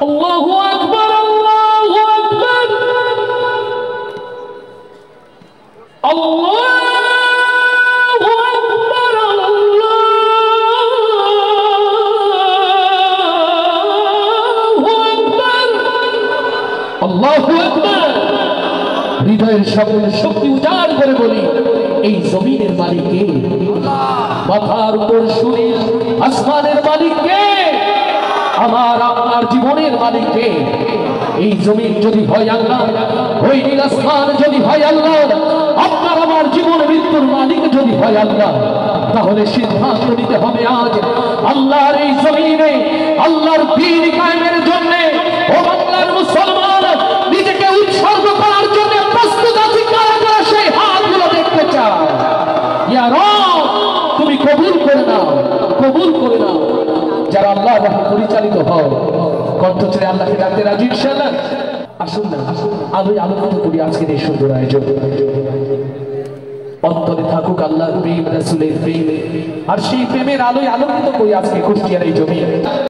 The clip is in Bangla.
আল্লাহু আকবার, আল্লাহু আকবার, আল্লাহু আকবার, আল্লাহু আকবার। হৃদয়ের সকল শক্তি উজাড় করে বলি, এই জমিনের মালিক কে? মাথার উপর সূর্য আসমানের মালিক কে? আমার আপনার জীবনের মালিক কে? এই জমিন যদি হয় আল্লাহ, ওই নীল আসমান যদি হয় আল্লাহ, আপনার আমার জীবন মৃত্যুর মালিক যদি হয় আল্লাহ, তাহলে সিদ্ধান্ত নিতে হবে আজ আল্লাহর এই জমিনে আল্লাহর দ্বীন কায়েমের জন্য ও বাংলার মুসলমান নিজেকে উৎসর্গ করার জন্য প্রস্তুত আছে কারা কারা? সেই হাতগুলো দেখতে চায়। ইয়া রব, তুমি কবুল করে নাও, কবুল করে নাও। যারা আল্লাহ পরিচালিত হও, কণ্ঠ ছেড়ে আল্লাহকে ডাকতে রাজি ইনশাআল্লাহ। আসুন না, আলোয় আলোকিত করি আজকের এই সুন্দর আয়োজন। অন্তরে থাকুক আল্লাহর প্রেম, রাসূলের প্রেম, আর সেই প্রেমের আলোয় আলোকিত করি আজকে কুষ্টিয়ার এই জমি।